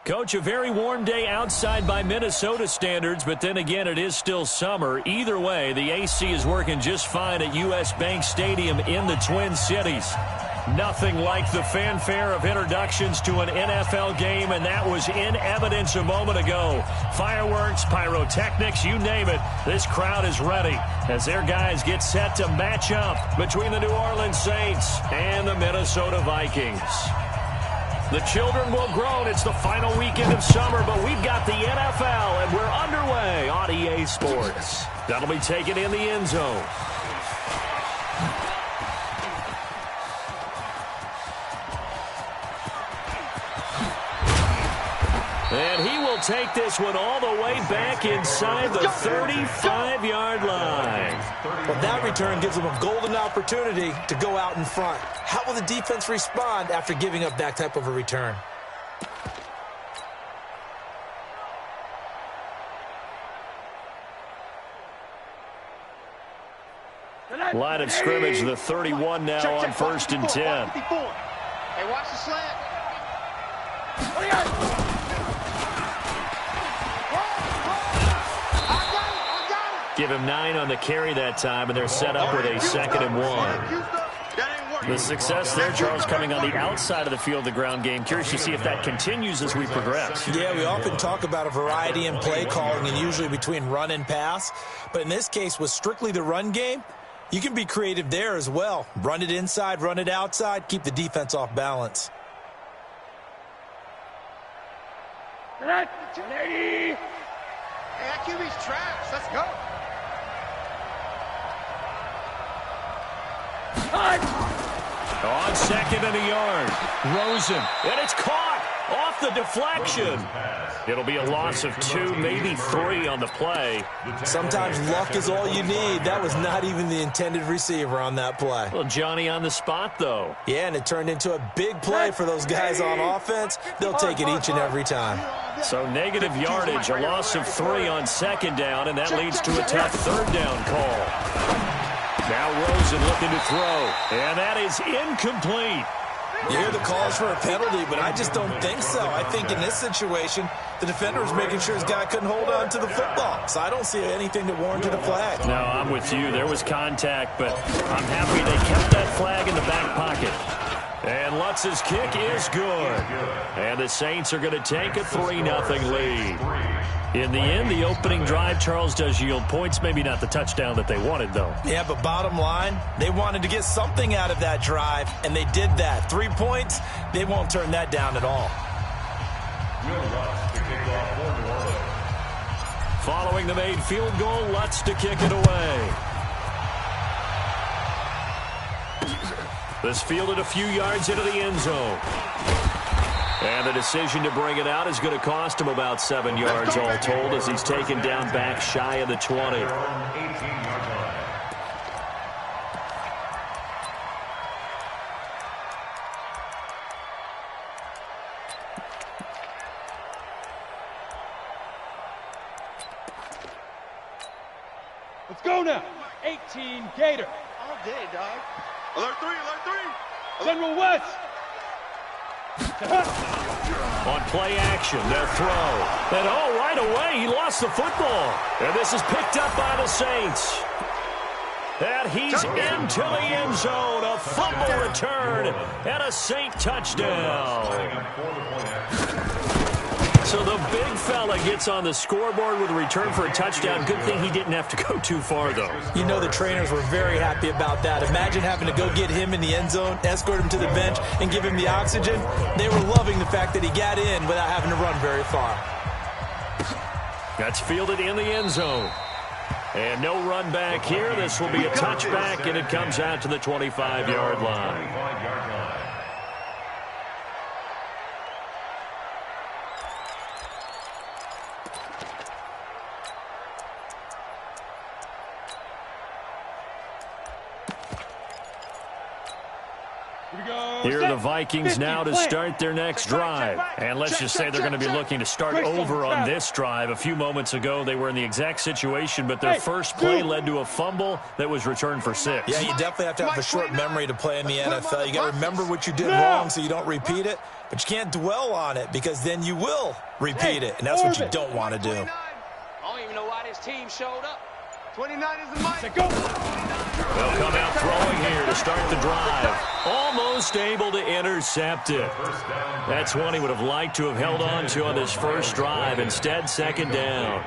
Coach, a very warm day outside by Minnesota standards, but then again, it is still summer. Either way, the AC is working just fine at U.S. Bank Stadium in the Twin Cities. Nothing like the fanfare of introductions to an NFL game, and that was in evidence a moment ago. Fireworks, pyrotechnics, you name it. This crowd is ready as their guys get set to match up between the New Orleans Saints and the Minnesota Vikings. The children will groan. It's the final weekend of summer, but we've got the NFL, and we're underway on EA Sports. That'll be taken in the end zone. And he will take this one all the way back inside the 35-yard line. Well, that return gives them a golden opportunity to go out in front. How will the defense respond after giving up that type of a return? Line of scrimmage, the 31 now on 1st and 10. Hey, watch the slant. Give him 9 on the carry that time, and they're set up with a 2nd and 1. The success there, Charles, coming on the outside of the field, the ground game. Curious to see if that continues as we progress. Yeah, we often talk about a variety in play calling and usually between run and pass. But in this case, with strictly the run game, you can be creative there as well. Run it inside, run it outside, keep the defense off balance. Hey, that QB's trash. Let's go. On 2nd and a yard. Rosen. And it's caught off the deflection. It'll be a loss of 2, maybe 3 on the play. Sometimes luck is all you need. That was not even the intended receiver on that play. Well, Johnny on the spot, though. Yeah, and it turned into a big play for those guys on offense. They'll take it each and every time. So negative yardage, a loss of 3 on 2nd down, and that leads to a tough 3rd down call. Now Rosen looking to throw, and that is incomplete. You hear the calls for a penalty, but I just don't think so. I think in this situation, the defender was making sure his guy couldn't hold on to the football. So I don't see anything that warranted a flag. No, I'm with you. There was contact, but I'm happy they kept that flag in the back pocket. And Lutz's kick is good. And the Saints are going to take a 3-0 lead. In the end, the opening drive, Charles, does yield points. Maybe not the touchdown that they wanted, though. Yeah, but bottom line, they wanted to get something out of that drive, and they did that. 3 points, they won't turn that down at all. Following the made field goal, Lutz to kick it away. This fielded a few yards into the end zone. And the decision to bring it out is going to cost him about 7 yards all told as he's taken down back shy of the 20. Let's go now. 18 Gator. All day, dog. Alert 3, alert 3. General West. On play action, their throw. And oh, right away, he lost the football. And this is picked up by the Saints. And he's into the end zone. A fumble return and a Saint touchdown. So the big fella gets on the scoreboard with a return for a touchdown. Good thing he didn't have to go too far, though. You know the trainers were very happy about that. Imagine having to go get him in the end zone, escort him to the bench, and give him the oxygen. They were loving the fact that he got in without having to run very far. That's fielded in the end zone. And no run back here. This will be a touchback, and it comes out to the 25-yard line. Here are the Vikings now to start their next drive. And let's just say they're going to be looking to start over on this drive. A few moments ago, they were in the exact situation, but their first play led to a fumble that was returned for 6. Yeah, you definitely have to have a short memory to play in the NFL. You got to remember what you did wrong so you don't repeat it, but you can't dwell on it because then you will repeat it, and that's what you don't want to do. I don't even know why this team showed up. 29 is the mic. Go. They'll come out throwing here to start the drive. Almost able to intercept it. That's one he would have liked to have held on to on his first drive. Instead, second down.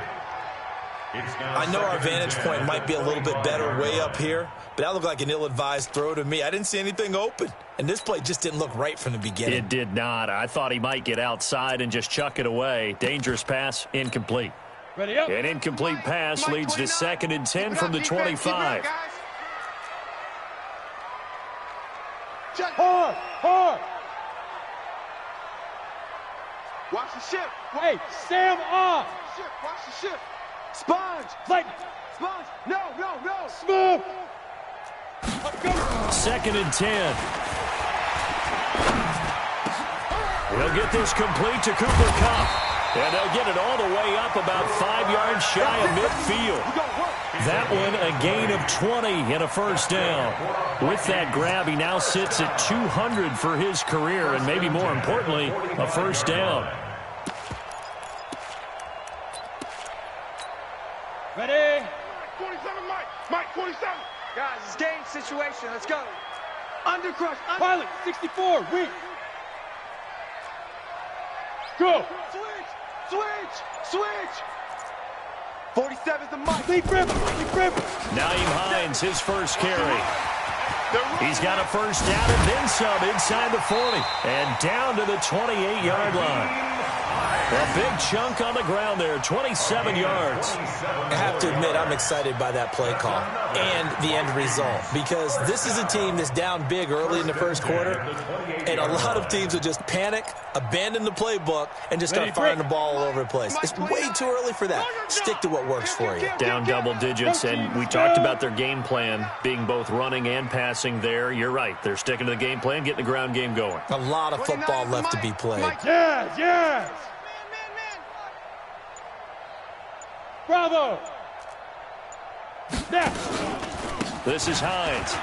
I know our vantage point might be a little bit better way up here, but that looked like an ill-advised throw to me. I didn't see anything open, and this play just didn't look right from the beginning. It did not. I thought he might get outside and just chuck it away. Dangerous pass, incomplete. Ready up. An incomplete pass leads to 2nd and 10 from the 25. Hard. Watch the ship. Hey, Sam on. Watch the ship. Sponge. Lightning. Sponge. No. Smooth. Go. 2nd and 10. He'll get this complete to Cooper Kupp. And they'll get it all the way up about 5 yards shy of midfield. That one a gain of 20 and a first down. With that grab, he now sits at 200 for his career, and maybe more importantly, a first down. Ready. 27, Mike, 27. Guys, it's game situation. Let's go. Undercrush. Pilot, 64, weak. Go. Switch. 47's the mic. Lead grip. Naeem Hines, his first carry. He's got a first down and then some inside the 40. And down to the 28-yard line. A big chunk on the ground there, 27 yards. I have to admit, I'm excited by that play call and the end result because this is a team that's down big early in the first quarter, and a lot of teams will just panic, abandon the playbook, and just start firing the ball all over the place. It's way too early for that. Stick to what works for you. Down double digits, and we talked about their game plan being both running and passing there. You're right. They're sticking to the game plan, getting the ground game going. A lot of football left to be played. Yes. Bravo. Now. This is Hines.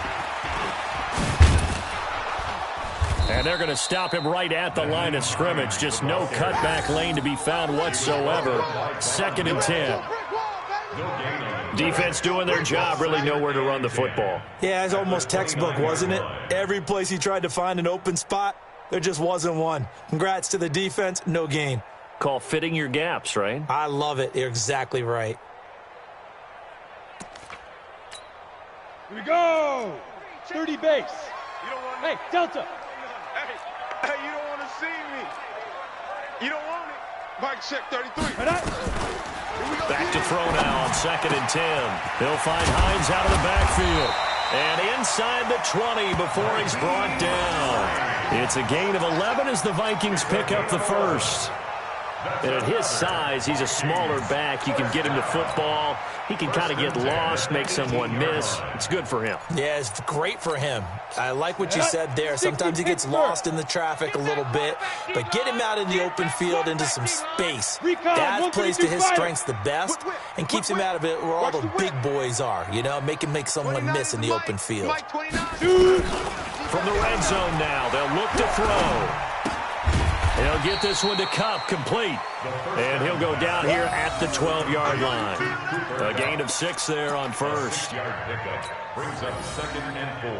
And they're going to stop him right at the line of scrimmage. Just no cutback lane to be found whatsoever. 2nd and 10. Defense doing their job, really nowhere to run the football. Yeah, it's almost textbook, wasn't it? Every place he tried to find an open spot, there just wasn't one. Congrats to the defense, no gain. Call fitting your gaps, right? I love it. You're exactly right. Here we go. 30 base. Hey, Delta. Hey, you don't want to see me. You don't want it. Mike, check 33. Back to throw now on 2nd and 10. He'll find Hines out of the backfield. And inside the 20 before he's brought down. It's a gain of 11 as the Vikings pick up the first. And at his size, he's a smaller back. You can get him to football. He can kind of get lost, make someone miss. It's good for him. Yeah, it's great for him. I like what you said there. Sometimes he gets lost in the traffic a little bit, but get him out in the open field into some space. That plays to his strengths the best and keeps him out of it where all the big boys are, you know, make someone miss in the open field. From the red zone now, they'll look to throw. He'll get this one to Kupp, complete. And he'll go down here at the 12-yard line. A gain of 6 there on first. Brings up 2nd and 4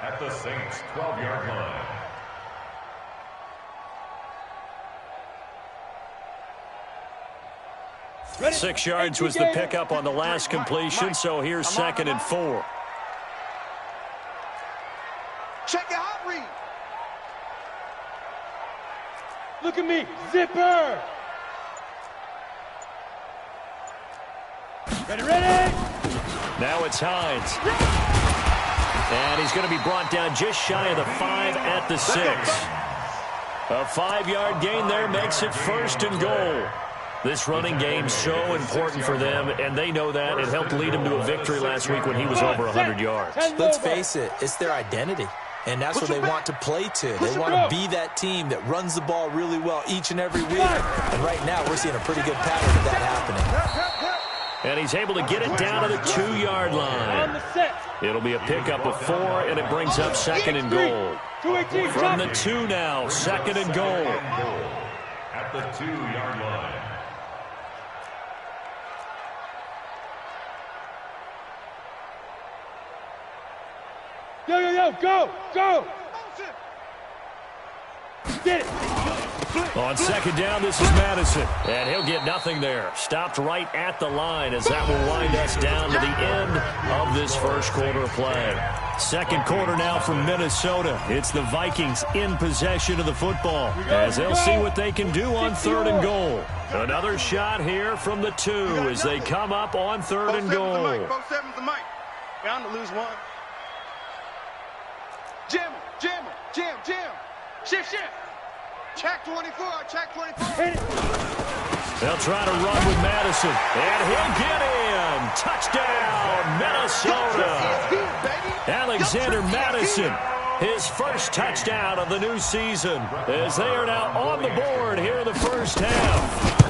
at the Saints' 12-yard line. 6 yards was the pickup on the last completion, so here's 2nd and 4. Check your hot read. Look at me. Zipper. Ready. Now it's Hines. And he's going to be brought down just shy of the 5 at the 6. A 5-yard gain there makes it 1st and goal. This running game's so important for them, and they know that. It helped lead him to a victory last week when he was over 100 yards. Let's face it, it's their identity. And that's what they want to play to. They want to be that team that runs the ball really well each and every week. And right now, we're seeing a pretty good pattern of that happening. And he's able to get it down to the 2-yard line. It'll be a pickup of 4, and it brings up 2nd and goal. From the 2 now, 2nd and goal. At the 2-yard line. Yo, go! Get it! On 2nd down, this is Madison. And he'll get nothing there. Stopped right at the line as that will wind us down to the end of this first quarter of play. 2nd quarter now from Minnesota. It's the Vikings in possession of the football as they'll see what they can do on 3rd and goal. Another shot here from the 2 as they come up on 3rd and goal. 4-7's the mic. Bound to lose one. Jam. Shift. Check 24. They'll try to run with Madison, and he'll get in. Touchdown, Minnesota. Alexander Madison, his first touchdown of the new season, as they are now on the board here in the first half.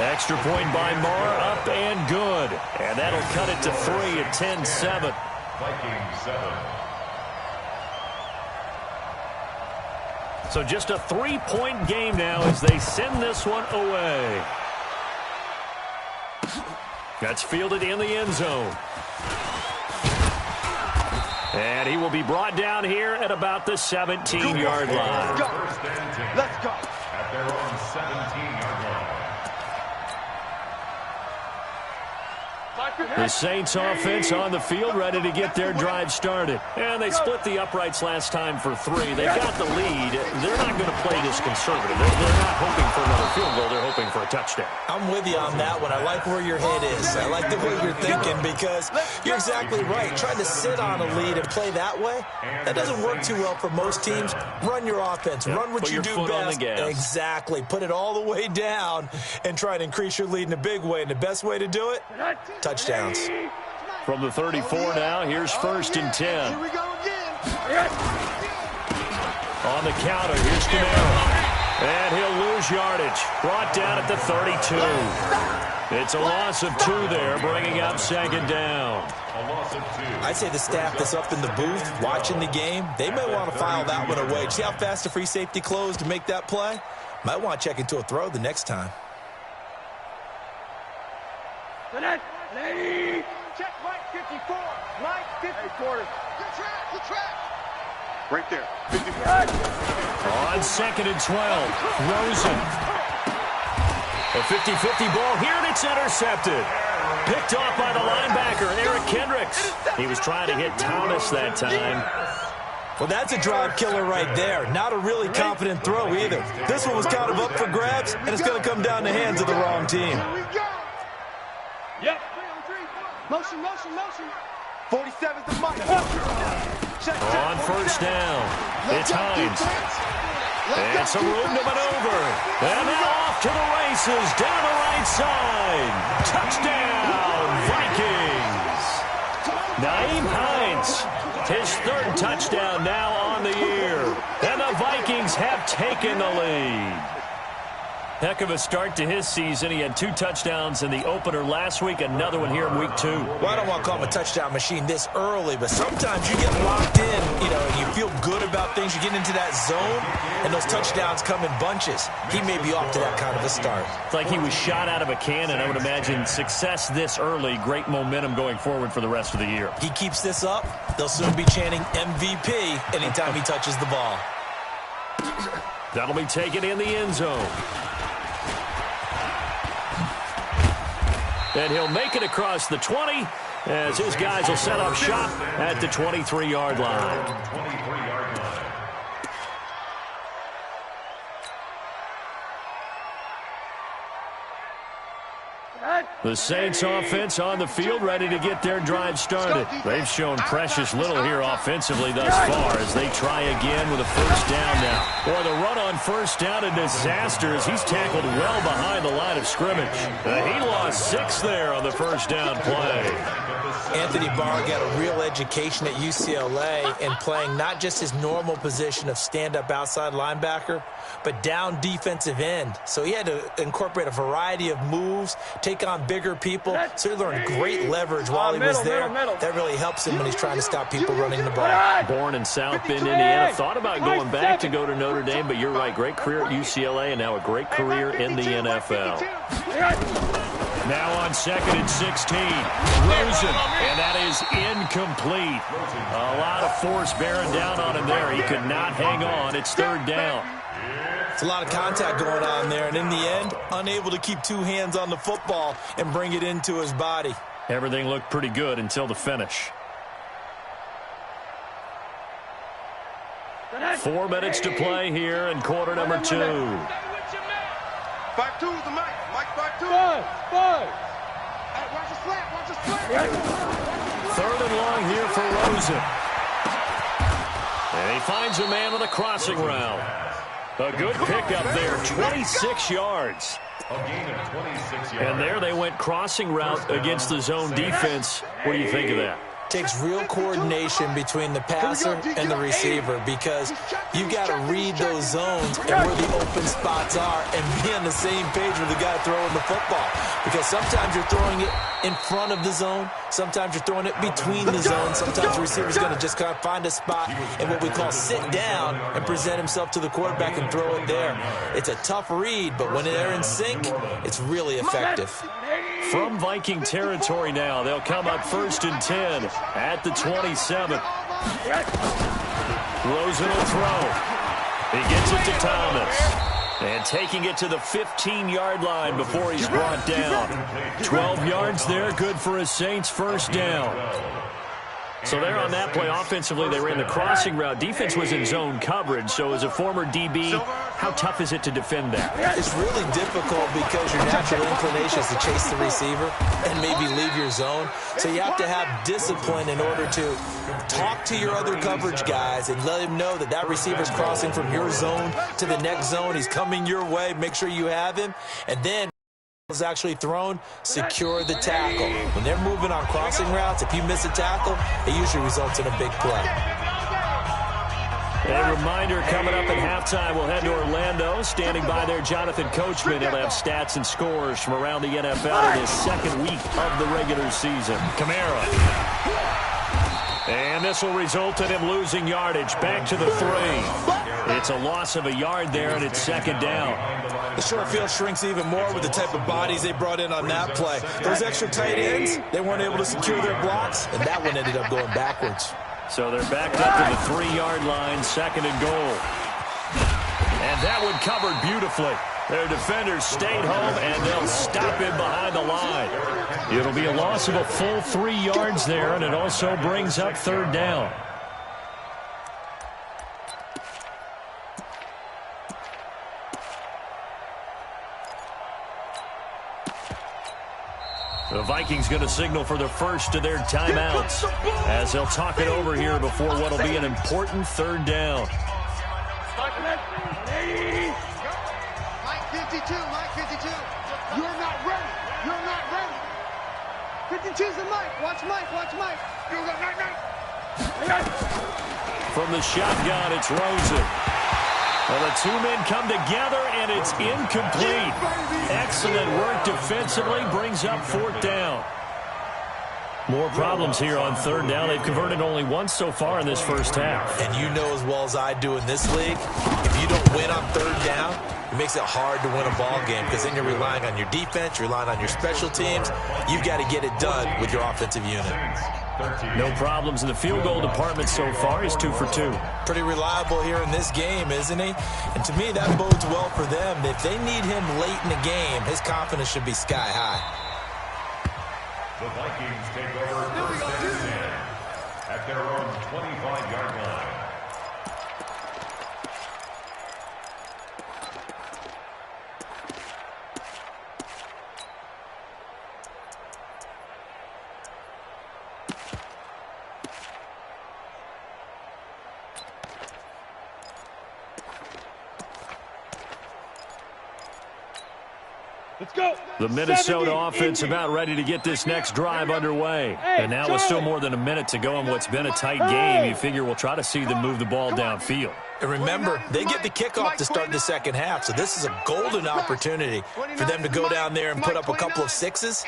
Extra point by Marr, up and good. And that'll cut it to 3 at 10-7. Vikings 7. So just a 3-point game now as they send this one away. That's fielded in the end zone. And he will be brought down here at about the 17-yard line. Let's go. At their own 17-yard line. The Saints offense on the field, ready to get their drive started. And they split the uprights last time for 3. They got the lead. They're not going to play this conservative. They're not hoping for another field goal. They're hoping for a touchdown. I'm with you on that one. I like where your head is. I like the way you're thinking because you're exactly right. Trying to sit on a lead and play that way, that doesn't work too well for most teams. Run your offense. Run what you do best. Exactly. Put it all the way down and try to increase your lead in a big way. And the best way to do it, touchdowns. From the 34 now, here's 1st and 10. Here we go again. On the counter, here's Camaro. And he'll lose yardage. Brought down at the 32. It's a loss of 2 there, bringing up 2nd down. A loss of 2. I'd say the staff that's up in the booth watching the game, they may want to file that one away. See how fast the free safety closed to make that play? Might want to check into a throw the next time. Lady. Check Mike 54. Mike 54. Good track. Right there. 54. On 2nd and 12, Rosen. A 50-50 ball here, and it's intercepted. Picked off by the linebacker, Eric Kendricks. He was trying to hit Thomas that time. Well, that's a drive killer right there. Not a really confident throw either. This one was kind of up for grabs, and it's going to come down the hands of the wrong team. Yep. Motion. 47's the mic. On 1st down, it's Hines. And some room to maneuver. And now off to the races, down the right side. Touchdown, Vikings. Naeem Hines, his 3rd touchdown now on the year. And the Vikings have taken the lead. Heck of a start to his season. He had 2 touchdowns in the opener last week, another one here in week 2. Well, I don't want to call him a touchdown machine this early, but sometimes you get locked in, and you feel good about things. You get into that zone, and those touchdowns come in bunches. He may be off to that kind of a start. It's like he was shot out of a cannon. I would imagine success this early, great momentum going forward for the rest of the year. He keeps this up, they'll soon be chanting MVP anytime he touches the ball. That'll be taken in the end zone. And he'll make it across the 20 as his guys will set up shop at the 23-yard line. 23-yard line. The Saints offense on the field ready to get their drive started. They've shown precious little here offensively thus far as they try again with a 1st down now. Boy, the run on 1st down a disaster as he's tackled well behind the line of scrimmage. He lost 6 there on the 1st down play. Anthony Barr got a real education at UCLA and playing not just his normal position of stand-up outside linebacker, but down defensive end. So he had to incorporate a variety of moves, take on bigger people. So he learned great leverage while he was there. That really helps him when he's trying to stop people running the ball. Born in South Bend, Indiana. Thought about going back to go to Notre Dame, but you're right. Great career at UCLA and now a great career in the NFL. Now on 2nd and 16, Rosen, and that is incomplete. A lot of force bearing down on him there. He could not hang on. It's 3rd down. It's a lot of contact going on there, and in the end, unable to keep 2 hands on the football and bring it into his body. Everything looked pretty good until the finish. 4 minutes to play here in quarter number 2. 5-2's the Mike. Mike 5-2. 5. Hey, watch the slant. Watch the slant. 3rd and long here for Rosen. And he finds a man on the crossing route. A good pickup there, 26 yards. A gain of 26 yards. And there they went crossing route against the zone defense. What do you think of that? Takes real coordination between the passer and the receiver because you've got to read those zones and where the open spots are and be on the same page with the guy throwing the football. Because sometimes you're throwing it in front of the zone. Sometimes you're throwing it between the zones. Sometimes the receiver's going to just kind of find a spot and what we call sit down and present himself to the quarterback and throw it there. It's a tough read, but when they're in sync, it's really effective. From Viking territory now, they'll come up 1st and 10 at the 27. Rosen will throw. He gets it to Thomas. And taking it to the 15-yard line before he's brought down. 12 yards there, good for a Saints 1st down. So there on that play, offensively, they ran the crossing route. Defense was in zone coverage, so as a former DB, how tough is it to defend that? It's really difficult because your natural inclination is to chase the receiver and maybe leave your zone. So you have to have discipline in order to talk to your other coverage guys and let him know that that receiver's crossing from your zone to the next zone. He's coming your way. Make sure you have him. And then is actually thrown, secure the tackle. When they're moving on crossing routes, if you miss a tackle, it usually results in a big play. A reminder coming up at halftime, we'll head to Orlando. Standing by there, Jonathan Coachman. He'll have stats and scores from around the NFL in his 2nd week of the regular season. Kamara. And this will result in him losing yardage. Back to the 3. It's a loss of a yard there, and it's 2nd down. The short field shrinks even more with the type of bodies they brought in on that play. Those extra tight ends, they weren't able to secure their blocks, and that one ended up going backwards. So they're backed up to the 3-yard line, 2nd and goal. And that one covered beautifully. Their defenders stayed home, and they'll stop him behind the line. It'll be a loss of a full 3 yards there, and it also brings up 3rd down. The Vikings going to signal for the first of their timeouts as they'll talk it over here before what will be an important 3rd down. Mike 52, Mike 52. You're not ready. You're not ready. 52's the Mike. Watch Mike. Watch Mike. From the shotgun, it's Rosen. Well, the 2 men come together, and it's incomplete. Excellent work defensively, brings up 4th down. More problems here on 3rd down. They've converted only once so far in this 1st half. And you know as well as I do in this league, if you don't win on 3rd down, it makes it hard to win a ball game because then you're relying on your defense, you're relying on your special teams. You've got to get it done with your offensive unit. No problems in the field goal department so far. He's 2 for 2. Pretty reliable here in this game, isn't he? And to me, that bodes well for them. If they need him late in the game, his confidence should be sky high. The Vikings take over 1st and 10 at their own 25-yard line. Let's go. The Minnesota 70 offense Indy. about ready to get this next drive underway. Hey, And now with still Charlie. more than a minute to go in what's been a tight Hey. game, you figure we'll try to see them move the ball downfield. And remember, they get the kickoff to start the second half, so this is a golden opportunity for them to go down there and put up a couple of sixes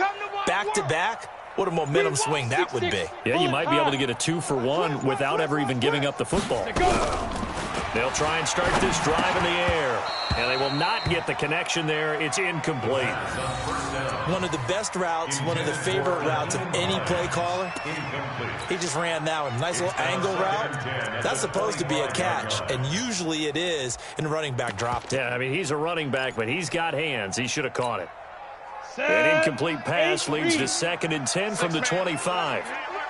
back-to-back. What a momentum swing that would be. Yeah, you might be able to get a 2-for-1 without ever even giving up the football. They'll try and start this drive in the air, and they will not get the connection there. It's incomplete. One of the best routes, one of the favorite routes of any play caller. He just ran that one. Nice little angle route. That's supposed to be a catch, and usually it is, and the running back dropped it. Yeah, I mean, he's a running back, but he's got hands. He should have caught it. An incomplete pass leads to 2nd and 10 from the 25.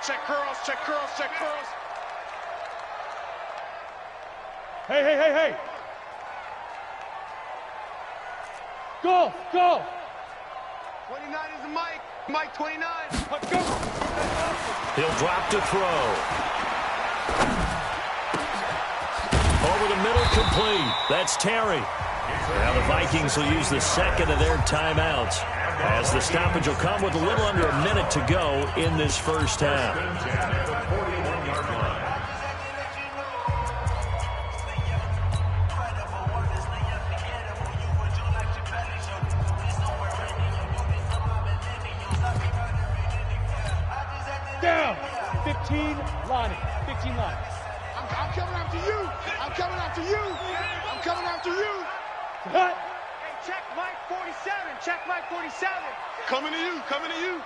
Check curls, check curls, check curls. Hey. Go. 29 is the Mike. Mike 29. Let's go. He'll drop to throw. Over the middle, complete. That's Terry. Now the Vikings will use the second of their timeouts, as the stoppage will come with a little under a minute to go in this first half. Down. 15 lining. 15 lining. I'm coming after you. I'm coming after you. I'm coming after you. Cut. Hey, check Mike 47. Check Mike 47. Coming to you, coming to you.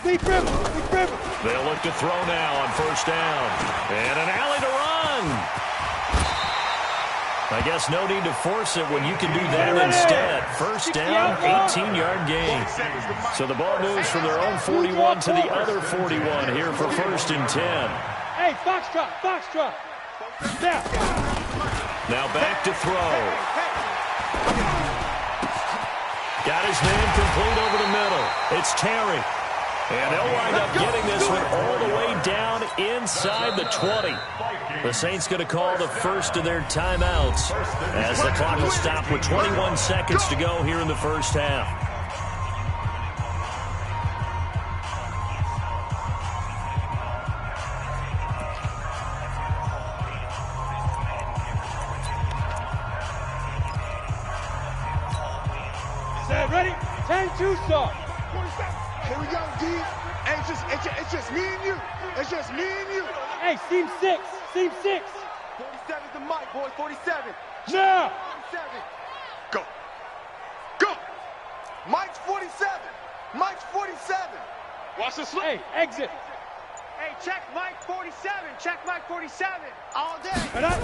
Deep river. They'll look to throw now on first down. And an alley to run. I guess no need to force it when you can do that instead. First down, 18-yard gain. So the ball moves from their own 41 to the other 41 here for 1st and 10. Hey, foxtrot. Now back to throw. Got his man complete over the middle. It's Terry. And they'll wind up getting this one all the way down inside the 20. The Saints going to call the first of their timeouts as the clock will stop with 21 seconds to go here in the first half. Set, ready? 10-2 start. Here we go, D. Hey, it's just me and you. It's just me and you. Hey, seam 6. 47's the Mike, boys. 47. Now. 47. Go. Mike's 47. Mike's 47. Watch the slip. Hey, exit. Hey, check Mike 47. Check Mike 47. All day. Right up.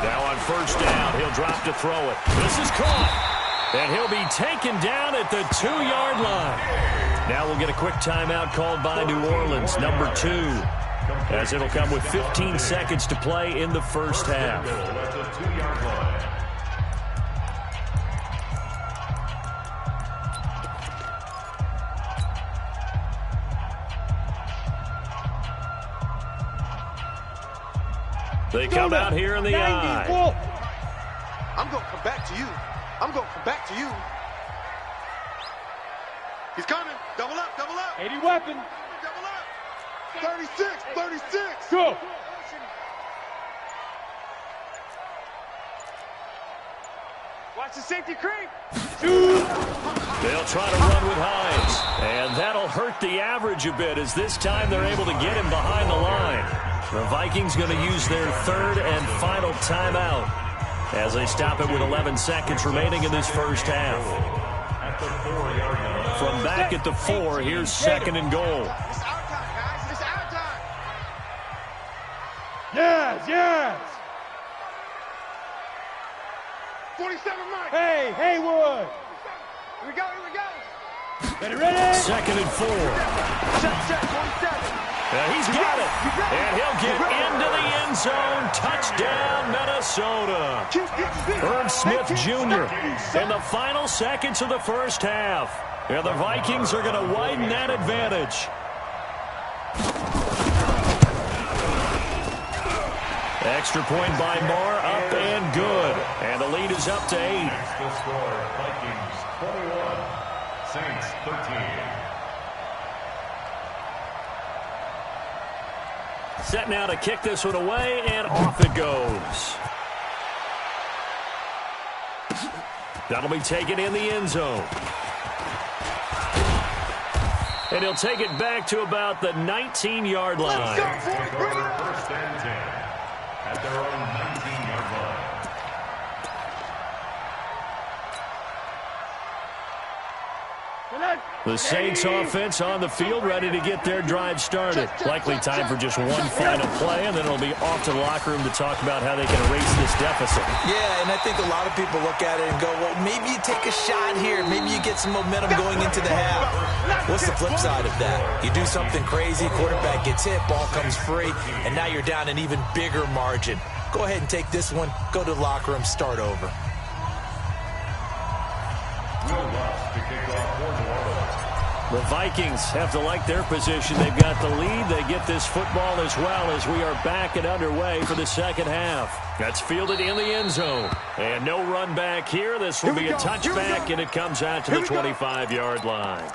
Now on first down, he'll drop to throw it. This is caught. And he'll be taken down at the 2-yard line. Now we'll get a quick timeout called by New Orleans, number 2, as it'll come with 15 seconds to play in the first half. They come out here in the eye. I'm going to come back to you. I'm going to come back to you. He's coming. Double up. 80 weapon. Double up. 36. Go. Watch the safety creep. They'll try to run with Hines, and that'll hurt the average a bit, as this time they're able to get him behind the line. The Vikings going to use their 3rd and final timeout as they stop it with 11 seconds remaining in this first half. From back at the 4, here's 2nd and goal. It's our time, guys. It's our time. Yes. 47 Mike. Hey, Haywood. Here we go. Ready? 2nd and 4. Check 47. He's got it. And he'll get into the end zone. Touchdown, Minnesota. Herb Smith Jr. in the final seconds of the first half. And the Vikings are going to widen that advantage. Extra point by Moore, up and good. And the lead is up to 8. Next to score, Vikings 21, Saints 13. Set now to kick this one away, and off it goes. That'll be taken in the end zone. And he'll take it back to about the 19-yard line. First and 10 at their own 19-yard line. The Saints offense on the field, ready to get their drive started. Likely time for just one final play, and then it'll be off to the locker room to talk about how they can erase this deficit. Yeah, and I think a lot of people look at it and go, well, maybe you take a shot here. Maybe you get some momentum going into the half. What's the flip side of that? You do something crazy, quarterback gets hit, ball comes free, and now you're down an even bigger margin. Go ahead and take this one, go to the locker room, start over. The Vikings have to like their position. They've got the lead. They get this football as well as we are back and underway for the second half. That's fielded in the end zone. And no run back here. This will be a touchback, and it comes out to the 25-yard line.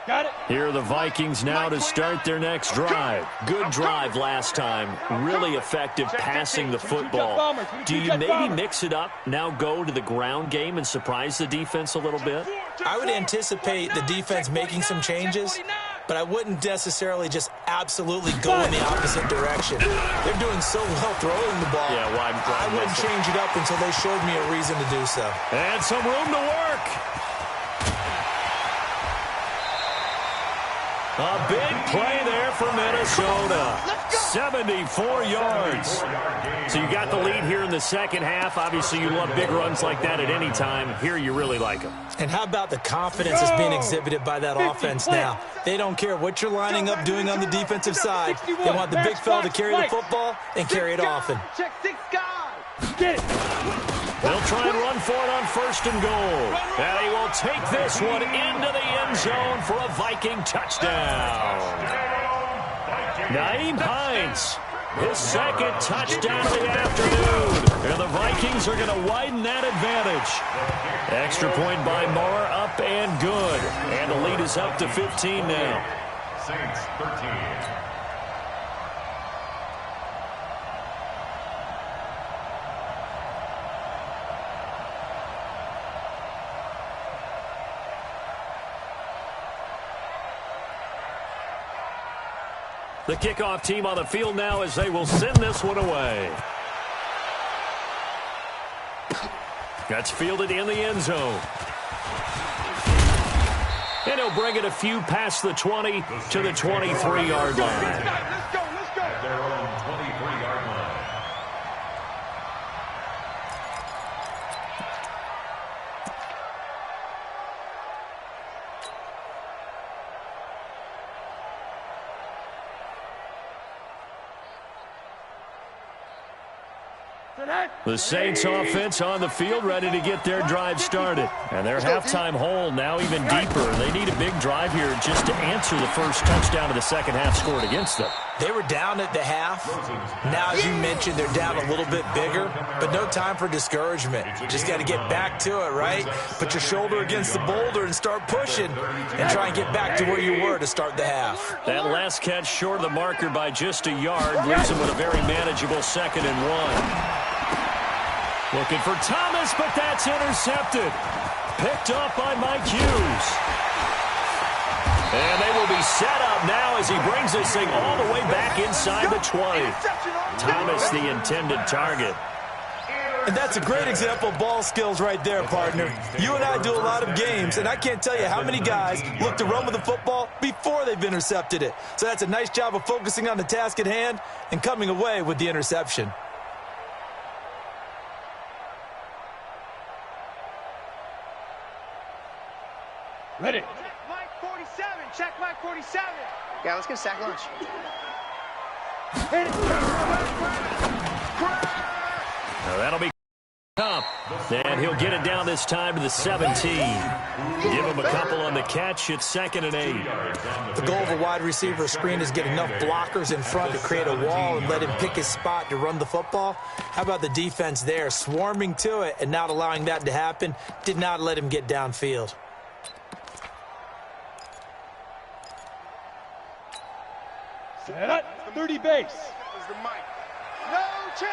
Got it. Here are the Vikings now to start their next drive. Good drive last time. Really effective passing the football. Do you maybe mix it up, now go to the ground game and surprise the defense a little bit? I would anticipate the defense making some changes, but I wouldn't necessarily just absolutely go in the opposite direction. They're doing so well throwing the ball. Yeah, I wouldn't change it up until they showed me a reason to do so. And some room to work. A big play there for Minnesota. 74 yards. So you got the lead here in the second half. Obviously, you love big runs like that at any time. Here you really like them. And how about the confidence that's being exhibited by that offense now? They don't care what you're lining up doing on the defensive side. They want the big fella to carry the football and carry it often. Check 6 guys. Get it. They'll try and run for it on first and goal. And he will take this one into the end zone for a Viking touchdown. Nyheim Hines, his second touchdown of the afternoon. And the Vikings are going to widen that advantage. Extra point by Moore, up and good. And the lead is up to 15 now. Saints 13. The kickoff team on the field now as they will send this one away. That's fielded in the end zone. And he'll bring it a few past the 20 to the 23-yard line. Let's go. At their own 23-yard line. The Saints offense on the field ready to get their drive started. And their halftime hole now even deeper. They need a big drive here just to answer the first touchdown of the second half scored against them. They were down at the half. Now, as you mentioned, they're down a little bit bigger, but no time for discouragement. Just got to get back to it, right? Put your shoulder against the boulder and start pushing and try and get back to where you were to start the half. That last catch short of the marker by just a yard leaves them with a very manageable 2nd and 1. Looking for Thomas, but that's intercepted. Picked up by Mike Hughes. And they will be set up now as he brings this thing all the way back inside the 20. Thomas, the intended target. And that's a great example of ball skills right there, partner. You and I do a lot of games, and I can't tell you how many guys look to run with the football before they've intercepted it. So that's a nice job of focusing on the task at hand and coming away with the interception. Ready. Check Mike 47. Check Mike 47. Yeah, let's get a sack lunch. Now that'll be up. And he'll get it down this time to the 17. Give him a couple on the catch. It's 2nd and 8. The goal of a wide receiver screen is get enough blockers in front to create a wall and let him pick his spot to run the football. How about the defense there, swarming to it and not allowing that to happen? Did not let him get downfield. Set up. 30 base. No chance.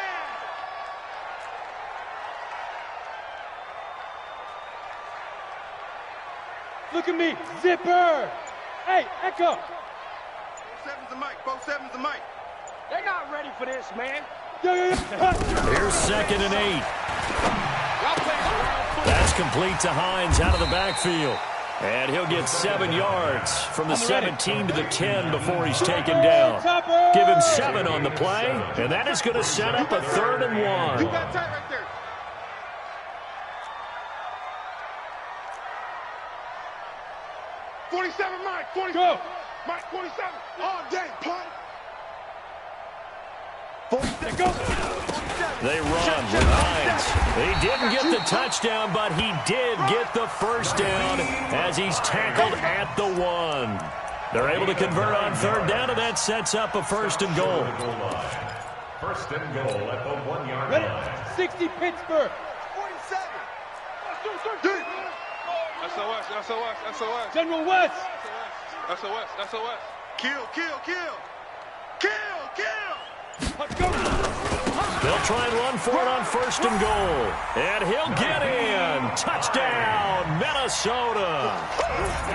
Look at me. Zipper. Hey, Echo. 7's the mic. Both 7's the mic. They're not ready for this, man. Yeah. Here's 2nd and 8. That's complete to Hines out of the backfield. And he'll get 7 yards from the 17 to the 10 before he's taken down. Give him 7 on the play, and that is going to set up a 3rd and 1. Keep that tight right there. '47, Mike. 47. Go. Mike, 47. All day, punt. Go. They run with Hines. He didn't get the touchdown, but he did get the first down as he's tackled at the 1. They're able to convert on 3rd down, and that sets up a 1st and goal. 1st and goal at the 1-yard Ready. line. 60 Pittsburgh. 47. SOS, SOS, SOS. General West. SOS, SOS. Kill, kill, kill. Kill, kill. Let's go. They'll try and run for it on 1st and goal. And he'll get in. Touchdown, Minnesota.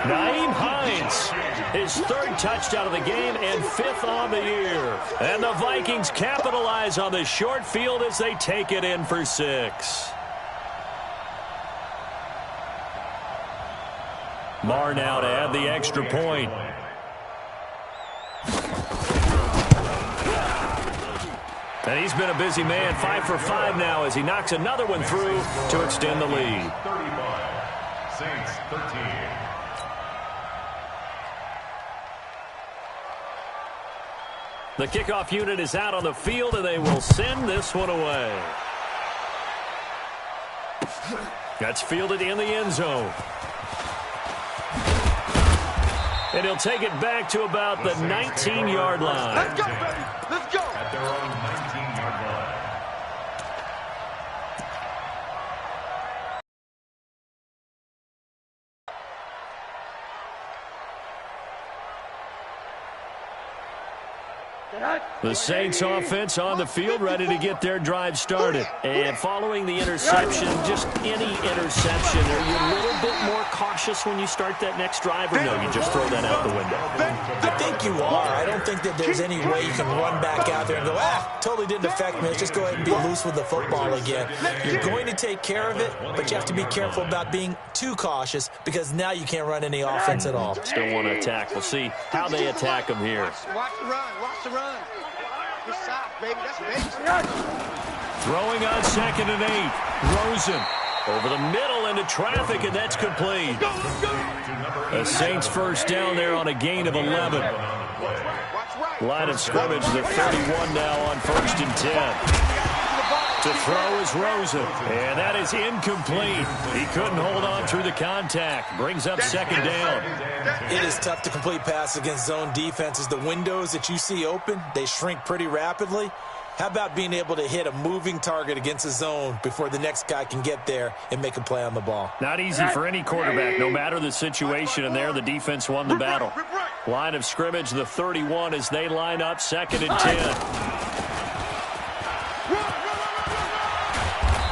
Nyheim Hines, his 3rd touchdown of the game and 5th on the year. And the Vikings capitalize on the short field as they take it in for 6. Marr now to add the extra point. And he's been a busy man, 5 for 5 now as he knocks another one through to extend the lead. 35. Saints 13. The kickoff unit is out on the field, and they will send this one away. That's fielded in the end zone. And he'll take it back to about the 19-yard line. Let's go, baby. Let's go. At their own 19-yard line. The Saints offense on the field, ready to get their drive started. And following the interception, just any interception, are you a little bit more cautious when you start that next drive, or no, you just throw that out the window? I think you are. I don't think that there's any way you can run back out there and go, totally didn't affect me. Let's just go ahead and be loose with the football again. You're going to take care of it, but you have to be careful about being too cautious because now you can't run any offense at all. Still want to attack. We'll see how they attack them here. Watch the run. Watch the run. Good shot, baby. That's base. Throwing on 2nd and 8. Rosen over the middle into traffic, and that's complete. The Saints first down there on a gain of 11. Line of scrimmage, the 31 now on 1st and 10. To throw is Rosen, and that is incomplete. He couldn't hold on through the contact. Brings up 2nd down. It is tough to complete passes against zone defenses. The windows that you see open, they shrink pretty rapidly. How about being able to hit a moving target against a zone before the next guy can get there and make a play on the ball? Not easy for any quarterback, no matter the situation, and there the defense won the battle. Line of scrimmage, the 31 as they line up 2nd and 10.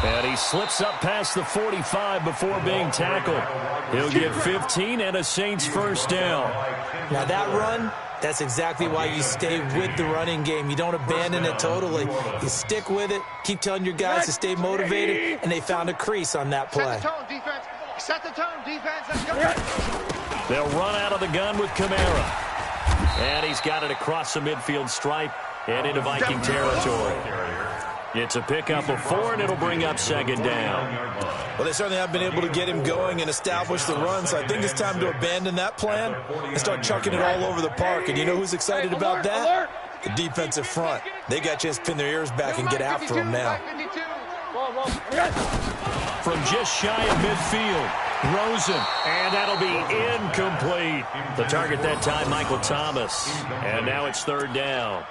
And he slips up past the 45 before being tackled. He'll get 15 and a Saints first down. Now that run, that's exactly why you stay with the running game. You don't abandon it totally. You stick with it, keep telling your guys to stay motivated, and they found a crease on that play. Set the tone, defense. Set the tone, defense. Let's go. They'll run out of the gun with Kamara. And he's got it across the midfield stripe and into Viking territory. It's a pickup of 4, and it'll bring up 2nd down. Well, they certainly have been able to get him going and establish the run, so I think it's time to abandon that plan and start chucking it all over the park. And you know who's excited about that? The defensive front. They got a chance to pin their ears back and get after him now. from just shy of midfield. Rosen, and that'll be incomplete. The target that time, Michael Thomas. And now it's third down.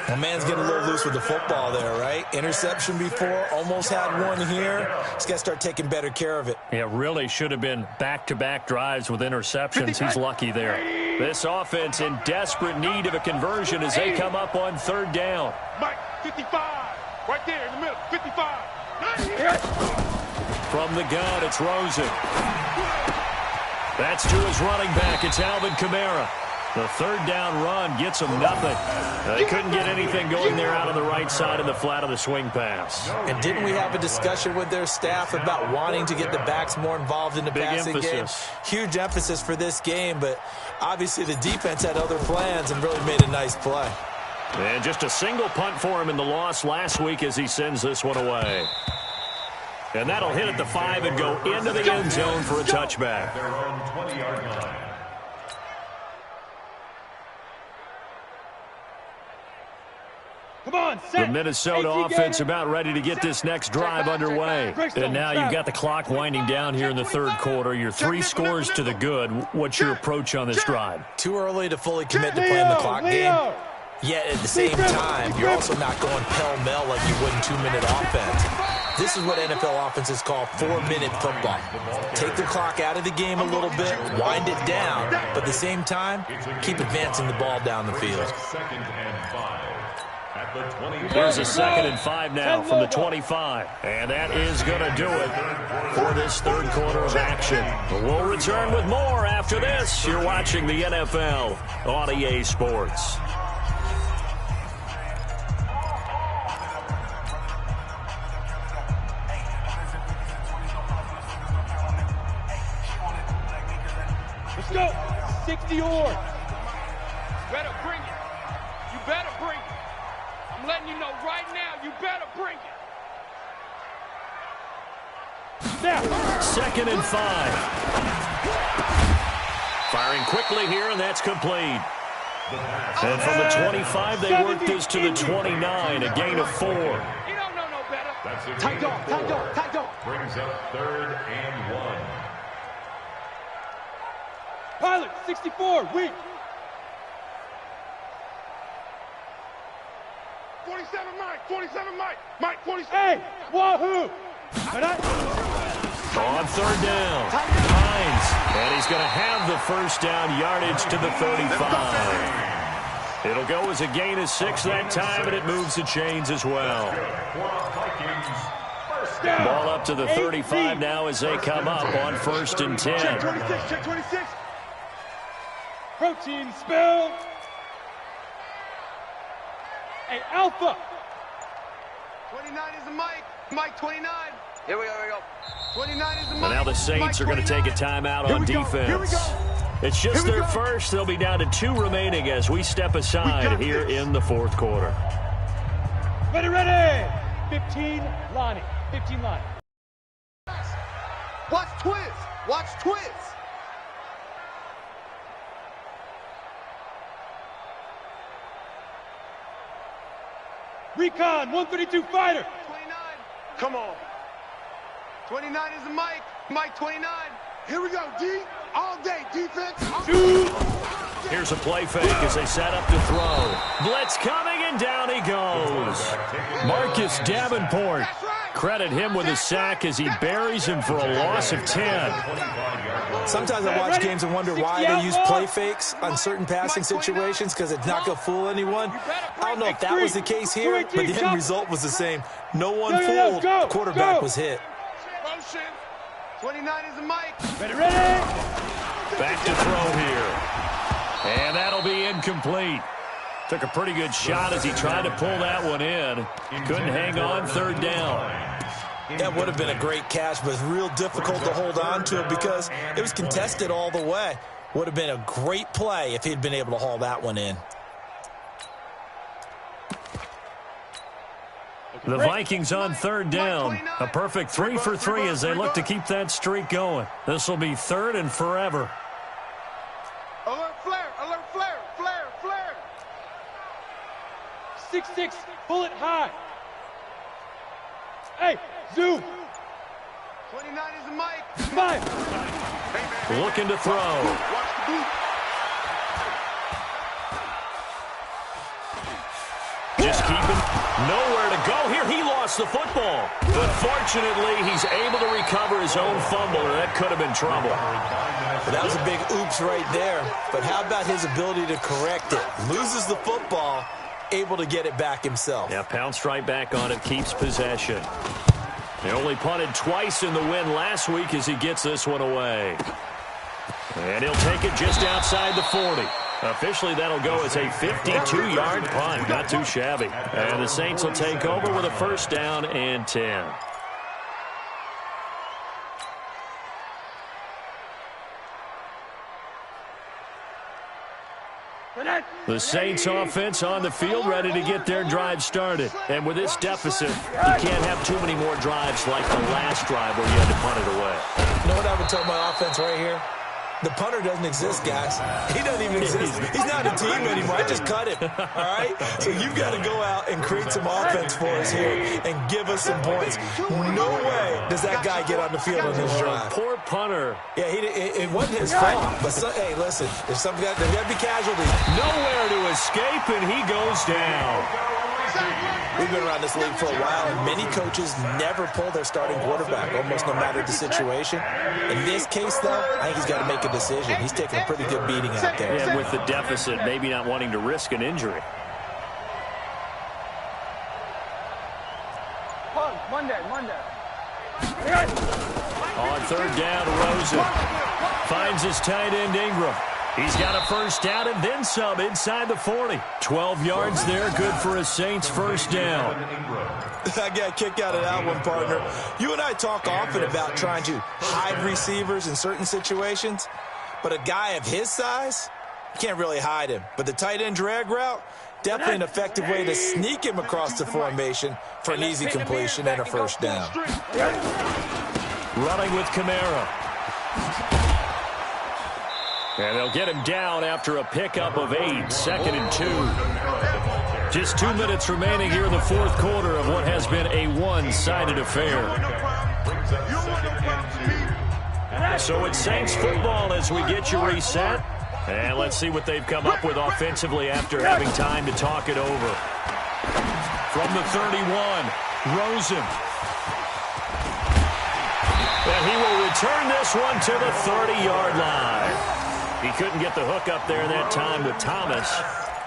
Well, man's getting a little loose with the football there, right? Interception before, almost had one here. He's got to start taking better care of it. Yeah, really should have been back-to-back drives with interceptions. He's lucky there. This offense in desperate need of a conversion as they come up on third down. Mike, 55. Right there in the middle, 55. From the gun, it's Rosen. That's to his running back. It's Alvin Kamara. The third down run gets him nothing. They couldn't get anything going there out on the right side of the flat of the swing pass. And didn't we have a discussion with their staff about wanting to get the backs more involved in the passing game? Huge emphasis for this game, but obviously the defense had other plans and really made a nice play. And just a single punt for him in the loss last week as he sends this one away. And that'll hit at the 5 and go into the end zone for a touchback. Their own 20-yard line. Come on, the Minnesota offense about ready to get this next drive underway. And now you've got the clock winding down here in the third quarter. Your 3 scores to the good. What's your approach on this drive? Too early to fully commit to playing the clock game. Yet at the same time, you're also not going pell-mell like you would in 2-minute offense. This is what NFL offenses call 4-minute football. Take the clock out of the game a little bit, wind it down, but at the same time, keep advancing the ball down the field. Second and 5. At the 20. Here's a 2nd and 5 now from the 25. And that is going to do it for this third quarter of action. We'll return with more after this. You're watching the NFL on EA Sports. Let's go. 60 yards. Better bring it. You better bring it. I'm letting you know right now, you better bring it. Now. 2nd and 5. Firing quickly here, and that's complete. And from the 25, they work this to the 29, a gain of 4. You don't know no better. That's a Tight dog, tight dog, tight dog. Brings up 3rd and 1. Pilot, 64, weak. 47 Mike, 47 Mike. Mike, 47. Hey, wahoo. On third down, Hines, and he's going to have the first down yardage to the 35. It'll go as a gain of 6 that time, and it moves the chains as well. Ball up to the 35 now as they come up on 1st and 10. Check 26, check 26. Protein spill. Hey, Alpha. 29 is the Mike. Mike 29. Here we go. 29 is the Mike. And now the Saints are going to take a timeout on defense. It's just their first. They'll be down to 2 remaining as we step aside here in the fourth quarter. Ready. 15, Lonnie. 15, Lonnie. Watch Twiz. Watch Twiz. Recon, 132 fighter. 29. Come on. 29 is the Mike. Mike 29. Here we go, D. All day, defense. Here's a play fake as they set up to throw. Blitz coming, and down he goes. Marcus Davenport. Credit him with a sack as he buries him for a loss of 10. Sometimes I watch games and wonder why they use play fakes on certain passing situations because it's not going to fool anyone. I don't know if that was the case here, but the end result was the same. No one fooled. The quarterback was hit. Motion. 29 is the Mike. Ready. Back to throw here. And that'll be incomplete. Took a pretty good shot as he tried to pull that one in. Couldn't hang on, third down. That would have been a great catch, but it's real difficult to hold on to it because it was contested all the way. Would have been a great play if he'd been able to haul that one in. The Vikings on third down. A perfect 3 for 3 as they look to keep that streak going. This will be 3rd and forever. Alert flare, alert flare, flare. 6-6, bullet high. Hey, zoom. 29 is the mic. Mike. Looking to throw. Watch the boot. Just keeping nowhere to go here. He lost the football. But fortunately, he's able to recover his own fumble, or that could have been trouble. Well, that was a big oops right there. But how about his ability to correct it? Loses the football, able to get it back himself. Yeah, pounced right back on it, keeps possession. They only punted twice in the win last week as he gets this one away. And he'll take it just outside the 40. Officially, that'll go as a 52-yard punt. Not too shabby. And the Saints will take over with a first down and 10. The Saints offense on the field, ready to get their drive started. And with this deficit, you can't have too many more drives like the last drive where you had to punt it away. You know what I would tell my offense right here? The punter doesn't exist, guys. He doesn't even exist. He's not a team anymore. I just cut him, all right? So you've got to go out and create some offense for us here and give us some points. No way does that guy get on the field on this drive. Poor punter. Yeah, it wasn't his fault. But, hey, listen, there's got to be casualties. Nowhere to escape, and he goes down. We've been around this league for a while, and many coaches never pull their starting quarterback, almost no matter the situation. In this case, though, I think he's got to make a decision. He's taking a pretty good beating out there. And with the deficit, maybe not wanting to risk an injury. Monday. On third down, Rosen finds his tight end, Ingram. He's got a first down and then some inside the 40. 12 yards there, good for a Saints first down. I got a kick out of that one, partner. You and I talk often about trying to hide receivers in certain situations, but a guy of his size, you can't really hide him. But the tight end drag route, definitely an effective way to sneak him across the formation for an easy completion and a first down. Running with Kamara. And they'll get him down after a pickup of 8, 2nd and 2. Just 2 minutes remaining here in the fourth quarter of what has been a one-sided affair. So it's Saints football as we get you reset. And let's see what they've come up with offensively after having time to talk it over. From the 31, Rosen. And he will return this one to the 30-yard line. He couldn't get the hook up there that time with Thomas.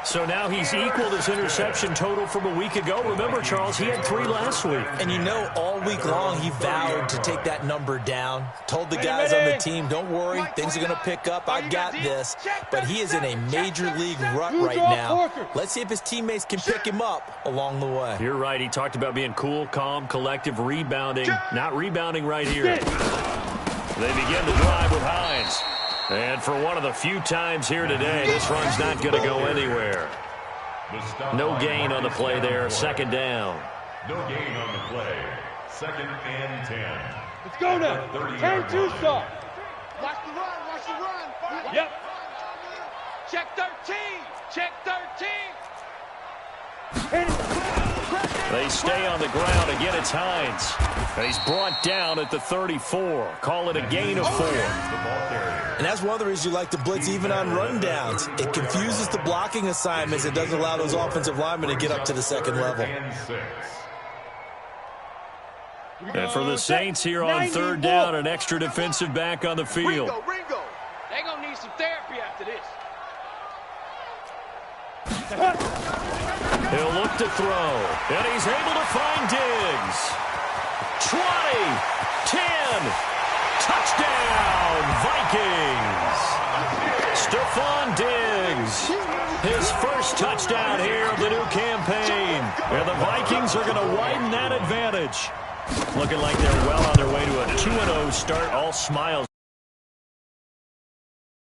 So now he's equaled his interception total from a week ago. Remember, Charles, he had 3 last week. And you know, all week long he vowed to take that number down. Told the guys on the team, don't worry, things are going to pick up. I got this. But he is in a major league rut right now. Let's see if his teammates can pick him up along the way. You're right. He talked about being cool, calm, collective, rebounding. Not rebounding right here. They begin the drive with Hines. And for one of the few times here today, this run's not going to go anywhere. No gain on the play there. Second down. No gain on the play. 2nd and 10. Let's go now. 10-2 start. Watch the run. Yep. Check 13. Check 13. They stay on the ground. Again, it's Hines. And he's brought down at the 34. Call it a gain of 4. And that's one of the reasons you like to blitz even on rundowns. It confuses the blocking assignments. It doesn't allow those offensive linemen to get up to the second level. And for the Saints here on third down, an extra defensive back on the field. Ringo. They're going to need some therapy after this. He'll look to throw. And he's able to find Diggs. 20, 10, touchdown, Vikings. Stephon Diggs, his first touchdown here of the new campaign. And the Vikings are going to widen that advantage. Looking like they're well on their way to a 2-0 start. All smiles.